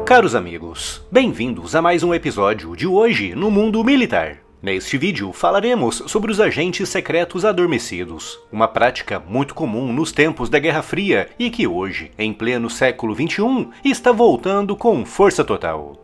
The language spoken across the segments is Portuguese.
Caros amigos, bem-vindos a mais um episódio de Hoje no Mundo Militar. Neste vídeo falaremos sobre os agentes secretos adormecidos, uma prática muito comum nos tempos da Guerra Fria e que hoje, em pleno século XXI, está voltando com força total.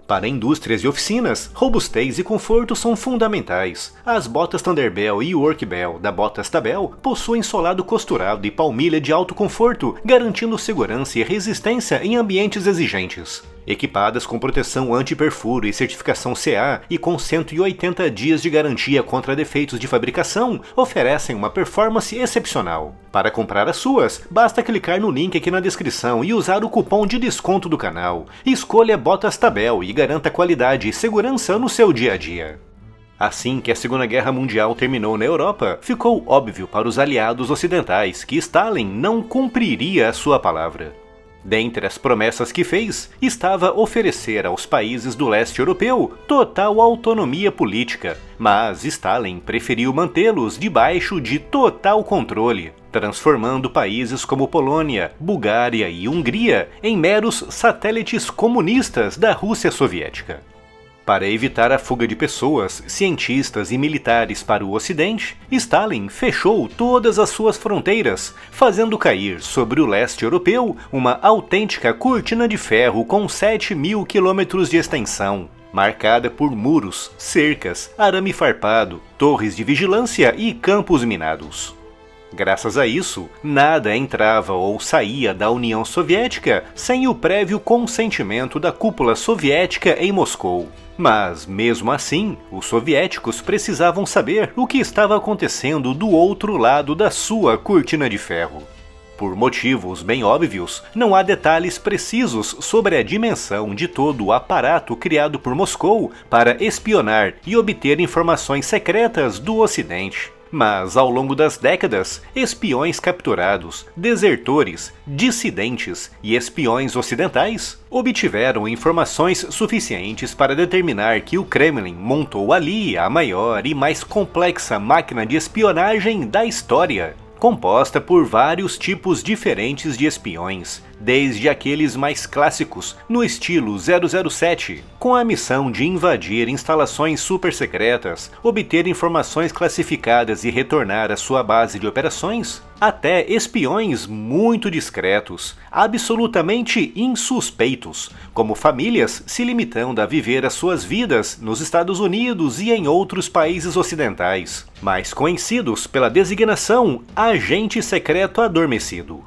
Para indústrias e oficinas, robustez e conforto são fundamentais. As botas Thunderbell e Workbell da Botas Tabel possuem solado costurado e palmilha de alto conforto, garantindo segurança e resistência em ambientes exigentes. Equipadas com proteção anti-perfuro e certificação CA e com 180 dias de garantia contra defeitos de fabricação, oferecem uma performance excepcional. Para comprar as suas, basta clicar no link aqui na descrição e usar o cupom de desconto do canal. Escolha Botas Tabel e garanta qualidade e segurança no seu dia a dia. Assim que a Segunda Guerra Mundial terminou na Europa, ficou óbvio para os aliados ocidentais que Stalin não cumpriria a sua palavra. Dentre as promessas que fez, estava oferecer aos países do leste europeu total autonomia política, mas Stalin preferiu mantê-los debaixo de total controle, transformando países como Polônia, Bulgária e Hungria em meros satélites comunistas da Rússia soviética. Para evitar a fuga de pessoas, cientistas e militares para o Ocidente, Stalin fechou todas as suas fronteiras, fazendo cair sobre o leste europeu uma autêntica cortina de ferro com 7.000 quilômetros de extensão, marcada por muros, cercas, arame farpado, torres de vigilância e campos minados. Graças a isso, nada entrava ou saía da União Soviética sem o prévio consentimento da cúpula soviética em Moscou. Mas, mesmo assim, os soviéticos precisavam saber o que estava acontecendo do outro lado da sua cortina de ferro. Por motivos bem óbvios, não há detalhes precisos sobre a dimensão de todo o aparato criado por Moscou para espionar e obter informações secretas do Ocidente. Mas, ao longo das décadas, espiões capturados, desertores, dissidentes e espiões ocidentais obtiveram informações suficientes para determinar que o Kremlin montou ali a maior e mais complexa máquina de espionagem da história, composta por vários tipos diferentes de espiões, desde aqueles mais clássicos, no estilo 007, com a missão de invadir instalações super secretas, obter informações classificadas e retornar à sua base de operações, até espiões muito discretos, absolutamente insuspeitos, como famílias se limitando a viver as suas vidas nos Estados Unidos e em outros países ocidentais, mais conhecidos pela designação agente secreto adormecido.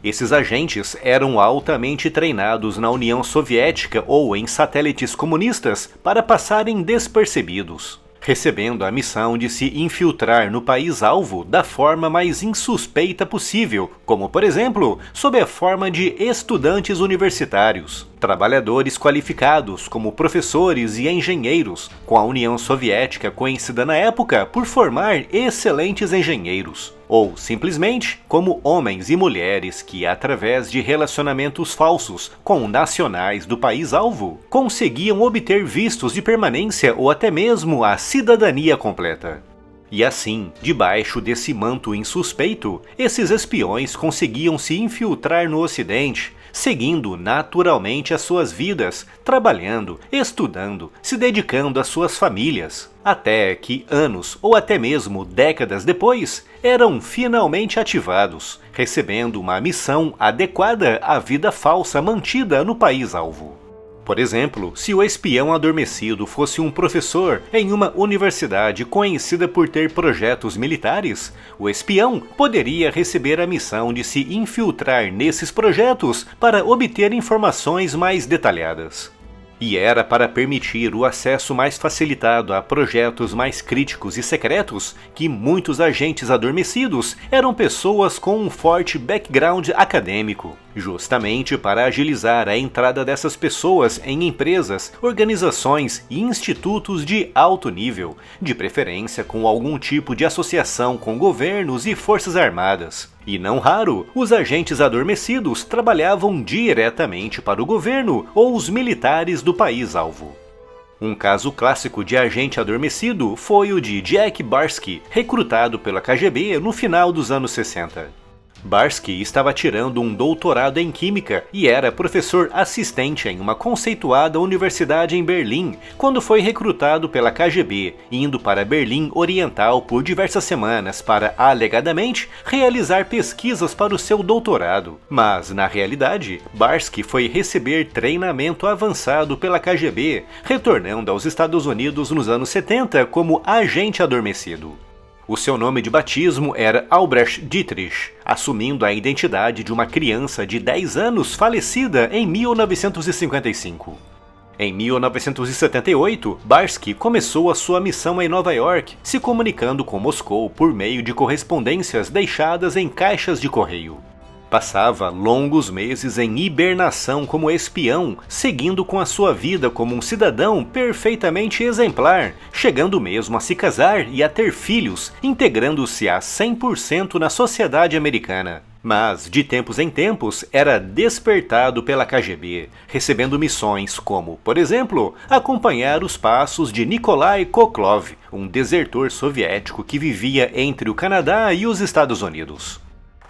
Esses agentes eram altamente treinados na União Soviética ou em satélites comunistas para passarem despercebidos, recebendo a missão de se infiltrar no país-alvo da forma mais insuspeita possível, como por exemplo, sob a forma de estudantes universitários, trabalhadores qualificados como professores e engenheiros, com a União Soviética conhecida na época por formar excelentes engenheiros, ou simplesmente como homens e mulheres que, através de relacionamentos falsos com nacionais do país-alvo, conseguiam obter vistos de permanência ou até mesmo a cidadania completa. E assim, debaixo desse manto insuspeito, esses espiões conseguiam se infiltrar no Ocidente, seguindo naturalmente as suas vidas, trabalhando, estudando, se dedicando às suas famílias, até que anos ou até mesmo décadas depois, eram finalmente ativados, recebendo uma missão adequada à vida falsa mantida no país-alvo. Por exemplo, se o espião adormecido fosse um professor em uma universidade conhecida por ter projetos militares, o espião poderia receber a missão de se infiltrar nesses projetos para obter informações mais detalhadas. E era para permitir o acesso mais facilitado a projetos mais críticos e secretos que muitos agentes adormecidos eram pessoas com um forte background acadêmico, justamente para agilizar a entrada dessas pessoas em empresas, organizações e institutos de alto nível, de preferência com algum tipo de associação com governos e forças armadas. E não raro, os agentes adormecidos trabalhavam diretamente para o governo ou os militares do país-alvo. Um caso clássico de agente adormecido foi o de Jack Barsky, recrutado pela KGB no final dos anos 60. Barsky estava tirando um doutorado em Química e era professor assistente em uma conceituada universidade em Berlim, quando foi recrutado pela KGB, indo para Berlim Oriental por diversas semanas para, alegadamente, realizar pesquisas para o seu doutorado. Mas, na realidade, Barsky foi receber treinamento avançado pela KGB, retornando aos Estados Unidos nos anos 70 como agente adormecido. O seu nome de batismo era Albrecht Dietrich, assumindo a identidade de uma criança de 10 anos falecida em 1955. Em 1978, Barsky começou a sua missão em Nova York, se comunicando com Moscou por meio de correspondências deixadas em caixas de correio. Passava longos meses em hibernação como espião, seguindo com a sua vida como um cidadão perfeitamente exemplar, chegando mesmo a se casar e a ter filhos, integrando-se a 100% na sociedade americana. Mas, de tempos em tempos, era despertado pela KGB, recebendo missões como, por exemplo, acompanhar os passos de Nikolai Koklov, um desertor soviético que vivia entre o Canadá e os Estados Unidos.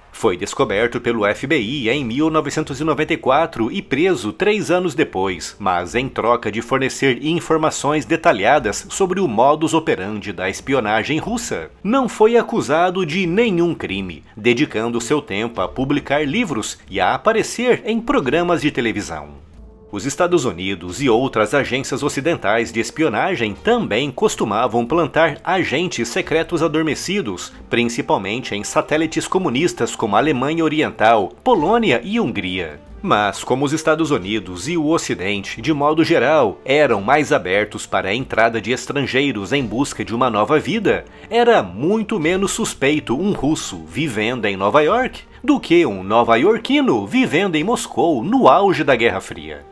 Foi descoberto pelo FBI em 1994 e preso 3 anos depois, mas em troca de fornecer informações detalhadas sobre o modus operandi da espionagem russa, não foi acusado de nenhum crime, dedicando seu tempo a publicar livros e a aparecer em programas de televisão. Os Estados Unidos e outras agências ocidentais de espionagem também costumavam plantar agentes secretos adormecidos, principalmente em satélites comunistas como a Alemanha Oriental, Polônia e Hungria. Mas como os Estados Unidos e o Ocidente, de modo geral, eram mais abertos para a entrada de estrangeiros em busca de uma nova vida, era muito menos suspeito um russo vivendo em Nova York do que um nova-iorquino vivendo em Moscou no auge da Guerra Fria.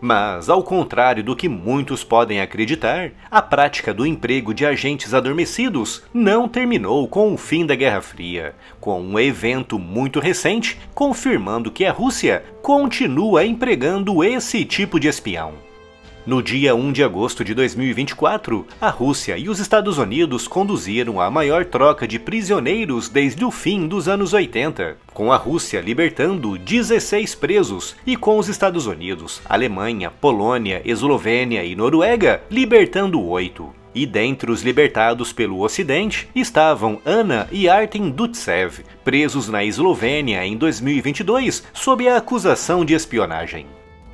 Mas, ao contrário do que muitos podem acreditar, a prática do emprego de agentes adormecidos não terminou com o fim da Guerra Fria, com um evento muito recente confirmando que a Rússia continua empregando esse tipo de espião. No dia 1 de agosto de 2024, a Rússia e os Estados Unidos conduziram a maior troca de prisioneiros desde o fim dos anos 80, com a Rússia libertando 16 presos e com os Estados Unidos, Alemanha, Polônia, Eslovênia e Noruega libertando 8. E dentre os libertados pelo Ocidente estavam Anna e Artem Dutsev, presos na Eslovênia em 2022 sob a acusação de espionagem.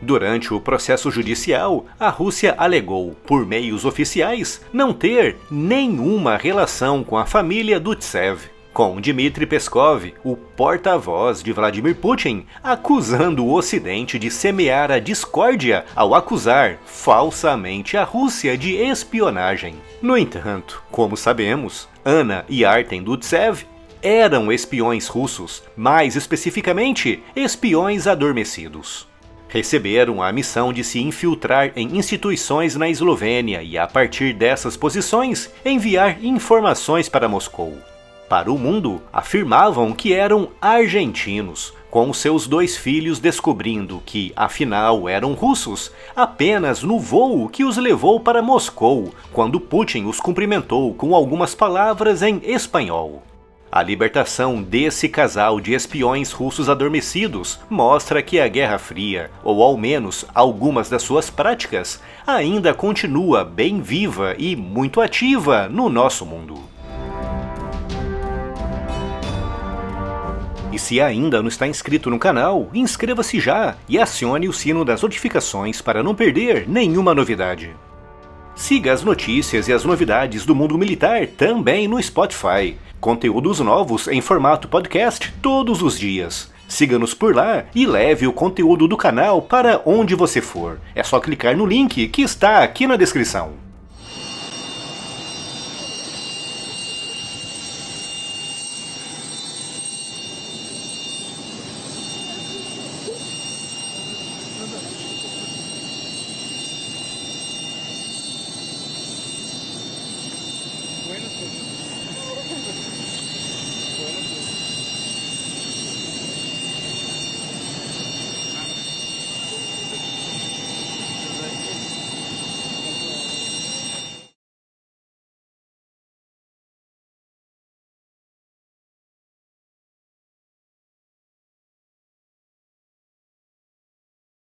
Durante o processo judicial, a Rússia alegou, por meios oficiais, não ter nenhuma relação com a família Dutsev, com Dmitry Peskov, o porta-voz de Vladimir Putin, acusando o Ocidente de semear a discórdia ao acusar falsamente a Rússia de espionagem. No entanto, como sabemos, Anna e Artem Dutsev eram espiões russos, mais especificamente, espiões adormecidos. Receberam a missão de se infiltrar em instituições na Eslovênia e, a partir dessas posições, enviar informações para Moscou. Para o mundo, afirmavam que eram argentinos, com seus 2 filhos descobrindo que, afinal, eram russos, apenas no voo que os levou para Moscou, quando Putin os cumprimentou com algumas palavras em espanhol. A libertação desse casal de espiões russos adormecidos mostra que a Guerra Fria, ou ao menos algumas das suas práticas, ainda continua bem viva e muito ativa no nosso mundo. E se ainda não está inscrito no canal, inscreva-se já e acione o sino das notificações para não perder nenhuma novidade. Siga as notícias e as novidades do mundo militar também no Spotify. Conteúdos novos em formato podcast todos os dias. Siga-nos por lá e leve o conteúdo do canal para onde você for. É só clicar no link que está aqui na descrição.